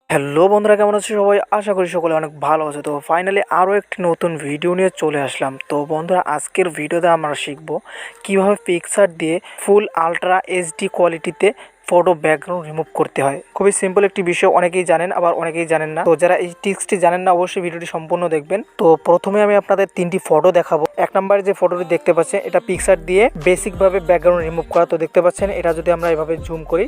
Hello বন্ধুরা, কেমন আছো সবাই? আশা করি সকলে অনেক ভালো আছে। তো ফাইনালি আরও একটি নতুন ভিডিও নিয়ে চলে আসলাম। তো বন্ধুরা, আজকের ভিডিওতে আমরা শিখব কিভাবে পিকচার দিয়ে ফুল আলট্রা এইচডি কোয়ালিটিতে ফটো ব্যাকগ্রাউন্ড রিমুভ করতে হয়। খুবই সিম্পল একটি বিষয়, অনেকেই জানেন আবার অনেকেই জানেন না। তো যারা এই টিক্সটি জানেন না, অবশ্যই ভিডিওটি সম্পূর্ণ দেখবেন। তো প্রথমে আমি আপনাদের তিনটি ফটো দেখাবো। এক নম্বরে যে ফটোটি দেখতে পাচ্ছেন, এটা পিকচার দিয়ে বেসিকভাবে ব্যাকগ্রাউন্ড রিমুভ করা। তো দেখতে পাচ্ছেন, এটা যদি আমরা এভাবে জুম করি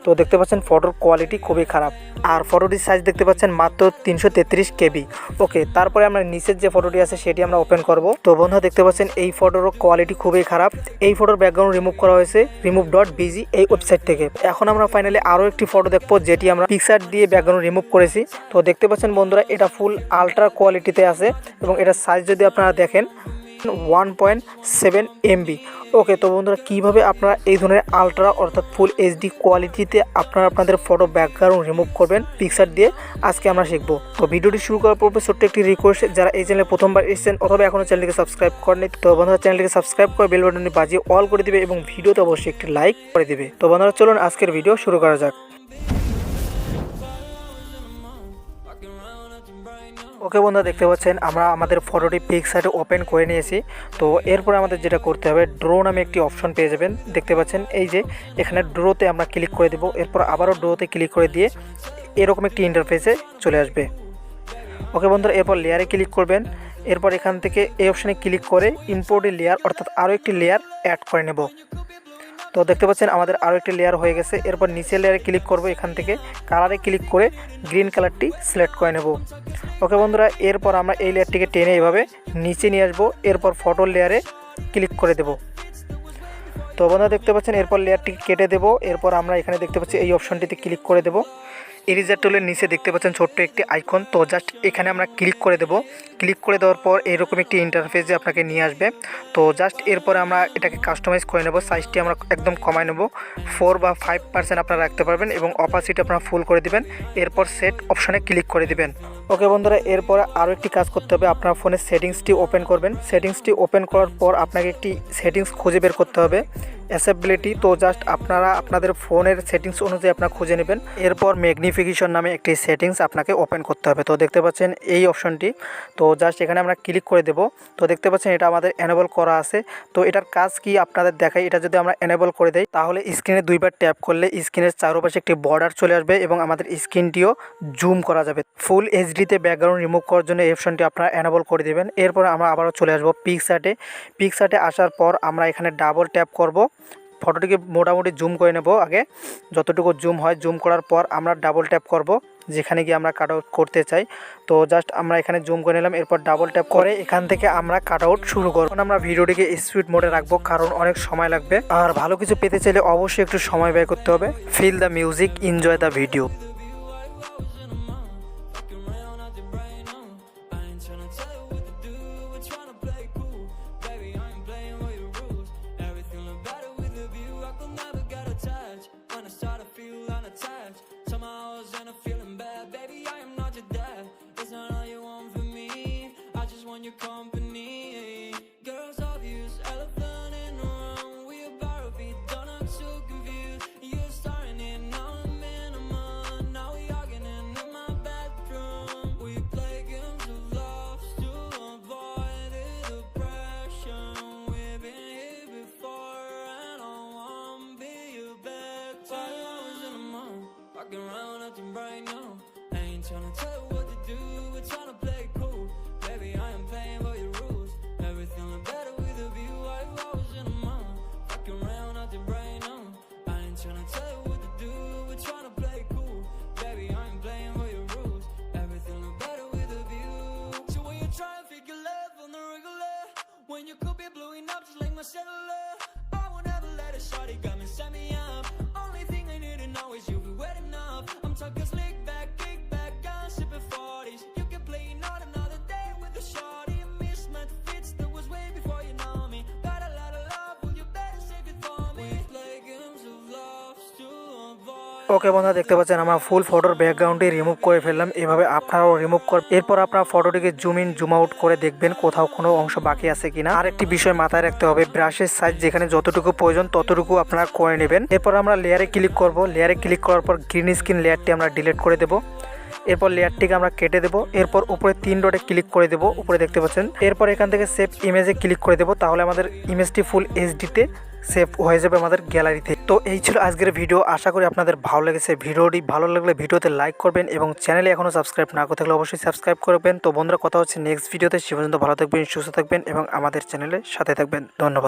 তো দেখতে পাচ্ছেন ফটোর কোয়ালিটি খুবই খারাপ। আর ফটোটির সাইজ দেখতে পাচ্ছেন মাত্র 333 কেবি। ওকে, তারপরে আমরা নিচের যে ফটোটি আছে সেটি আমরা ওপেন করব। তো বন্ধুরা, দেখতে পাচ্ছেন এই ফটোর কোয়ালিটি খুবই খারাপ। এই ফটোর ব্যাকগ্রাউন্ড রিমুভ করা হয়েছে remove.bg এই ওয়েবসাইট থেকে। এখন আমরা ফাইনালি আরও একটি ফটো দেখবো যেটি আমরা পিকচার দিয়ে ব্যাকগ্রাউন্ড রিমুভ করেছি। তো দেখতে পাচ্ছেন বন্ধুরা, এটা ফুল আলট্রা কোয়ালিটিতে আছে এবং এটার সাইজ যদি আপনারা দেখেন 1.7 MB। ওকে, তো বন্ধুরা, কীভাবে আপনারা এই ধরনের আলট্রা অর্থাৎ ফুল এইচডি কোয়ালিটিতে আপনারা আপনাদের ফটো ব্যাকগ্রাউন্ড রিমুভ করবেন পিকচার দিয়ে, আজকে আমরা শিখবো। তো ভিডিওটি শুরু করার পূর্বে ছোট্ট একটি রিকোয়েস্ট, যারা এই চ্যানেলে প্রথমবার এসেছেন অথবা এখনও চ্যানেলটিকে সাবস্ক্রাইব করেনি, তো বন্ধুরা চ্যানেলটিকে সাবস্ক্রাইব করে বেল বাটনটি বাজিয়ে অল করে দিবে এবং ভিডিওতে অবশ্যই একটি লাইক করে দিবে। তো বন্ধুরা, চলুন আজকের ভিডিও শুরু করা যাক। ওকে বন্ধুরা, দেখতে পাচ্ছেন আমরা আমাদের ফটোটি পিকচারে ওপেন করে নিয়েছি। তো এরপরে আমাদের যেটা করতে হবে, ড্রো নামে একটি অপশন পেয়ে যাবেন। দেখতে পাচ্ছেন এই যে এখানে ড্রোতে আমরা ক্লিক করে দেব। এরপর আবারও ড্রোতে ক্লিক করে দিয়ে এরকম একটি ইন্টারফেসে চলে আসবে। ওকে বন্ধুরা, এরপর লেয়ারে ক্লিক করবেন। এরপর এখান থেকে এই অপশানে ক্লিক করে ইম্পোর্ট লেয়ার অর্থাৎ আরও একটি লেয়ার অ্যাড করে নেব। তো দেখতে পাচ্ছেন আমাদের আরও একটি লেয়ার হয়ে গেছে। এরপর নিচের লেয়ারে ক্লিক করব, এখান থেকে কালারে ক্লিক করে গ্রিন কালারটি সিলেক্ট করে নেব। ওকে বন্ধুরা, এরপর আমরা এই লেয়ারটিকে টেনে এভাবে নিচে নিয়ে আসবো। এরপর ফটো লেয়ারে ক্লিক করে দেব। তো বন্ধুরা, দেখতে পাচ্ছেন এরপর লেয়ারটিকে কেটে দেব। এরপর আমরা এখানে দেখতে পাচ্ছি এই অপশনটিতে ক্লিক করে দেব। ইরেজার টুলের নিচে দেখতে পাচ্ছেন ছোট্ট একটি আইকন, তো জাস্ট এখানে আমরা ক্লিক করে দেব। ক্লিক করে দেওয়ার পর এরকম একটি ইন্টারফেসে আপনাকে নিয়ে আসবে। তো জাস্ট এরপরে আমরা এটাকে কাস্টমাইজ করে নেব। সাইজটি আমরা একদম কমায় নেব, 4 বা 5% আপনারা রাখতে পারবেন এবং অপাসিটি আপনারা ফুল করে দিবেন। এরপর সেট অপশানে ক্লিক করে দিবেন। ওকে বন্ধুরা, এরপরে আরও একটি কাজ করতে হবে, আপনার ফোনের সেটিংসটি ওপেন করবেন। সেটিংসটি ওপেন করার পর আপনাকে একটি সেটিংস খুঁজে বের করতে হবে, অ্যাসেবিলিটি। তো জাস্ট আপনারা আপনাদের ফোনের সেটিংস অনুযায়ী আপনারা খুঁজে নেবেন। এরপর ম্যাগনিফিকেশন নামে একটি সেটিংস আপনাকে ওপেন করতে হবে। তো দেখতে পাচ্ছেন এই অপশনটি, তো জাস্ট এখানে আমরা ক্লিক করে দেব। তো দেখতে পাচ্ছেন এটা আমাদের এনেবল করা আছে। তো এটার কাজ কি আপনাদের দেখাই। এটা যদি আমরা এনেবল করে দেই তাহলে স্ক্রিনে দুইবার ট্যাপ করলে স্ক্রিনের চারপাশে একটি বর্ডার চলে আসবে এবং আমাদের স্ক্রিনটিও জুম করা যাবে। ফুল এইচডিতে ব্যাকগ্রাউন্ড রিমুভ করার জন্য এই অপশনটি আপনারা এনেবল করে দেবেন। এরপর আমরা আবারও চলে আসবো পিকচার্টে। পিকচার্টে আসার পর আমরা এখানে ডাবল ট্যাপ করব। ফটোটিকে মোটামুটি জুম করে নেব, আগে যতটুকু জুম হয়। জুম করার পর আমরা ডাবল ট্যাপ করব যেখানে গিয়ে আমরা কাট আউট করতে চাই। তো জাস্ট আমরা এখানে জুম করে নিলাম। এরপর ডাবল ট্যাপ করে এখান থেকে আমরা কাট আউট শুরু করব। আমরা ভিডিওটিকে স্পিড মোডে রাখবো কারণ অনেক সময় লাগবে, আর ভালো কিছু পেতে চাইলে অবশ্যই একটু সময় ব্যয় করতে হবে। Feel the music, enjoy the video. Your company, girls obvious elephant in the room. We about to be done, I'm so confused. You're starting it, now I'm in a mud. Now we arguing in my bedroom. We play games of love to avoid the depression. We've been here before and I wanna be your bed. 5 hours in a month, walking around acting bright now. I ain't tryna tell you what to do, we're tryna play cool. Baby, I am playing by your rules. Everything look better with a view. 5 hours in a month, fucking around acting bright now. I ain't tryna tell you what to do, we're tryna play cool. Baby, I am playing by your rules. Everything look better with a view. So when you try and figure love on the regular, when you could be blowing up just like my cellular, I won't ever let a shawty come and set me up. Only thing I need to know is you be wet enough. I'm talking slick back, kick back, I'm sipping 40s. You can play not another day with a shawty. A mismatch fits that was way before you know me. Got a lot of love, will you better save it for me? We play games of love to ওকে বন্ধুরা, দেখতে পাচ্ছেন আমরা ফুল ফটোর ব্যাকগ্রাউন্ডটি remove করে ফেললাম। এভাবে আপনারাও remove কর। এরপর আপনারা ফটোটিকে জুম ইন জুম আউট করে দেখবেন কোথাও কোনো অংশ বাকি আছে কিনা। আর একটি বিষয় মাথায় রাখতে হবে, ব্রাশের সাইজ যেখানে যতটুকু প্রয়োজন ততটুকু আপনারা করে নেবেন। এরপর আমরা লেয়ারে ক্লিক করব। লেয়ারে ক্লিক করার পর গ্রিন স্ক্রিন লেয়ারটি আমরা ডিলিট করে দেবো। এরপর লেয়ারটিকে আমরা কেটে দেবো। এরপর উপরে 3 ডটে ক্লিক করে দেবো, উপরে দেখতে পাচ্ছেন। এরপর এখান থেকে সেভ ইমেজে ক্লিক করে দেবো। তাহলে আমাদের ইমেজটি ফুল এইচডিতে সেভ হয়ে যাবে আমাদের গ্যালারিতে। তো এই ছিল আজকের ভিডিও। আশা করি আপনাদের ভালো লেগেছে। ভিডিওটি ভালো লাগলে ভিডিওতে লাইক করবেন এবং চ্যানেলে এখনও সাবস্ক্রাইব না করে থাকলে অবশ্যই সাবস্ক্রাইব করবেন। তো বন্ধুরা, কথা হচ্ছে নেক্সট ভিডিওতে। সে পর্যন্ত ভালো থাকবেন, সুস্থ থাকবেন এবং আমাদের চ্যানেলের সাথে থাকবেন। ধন্যবাদ।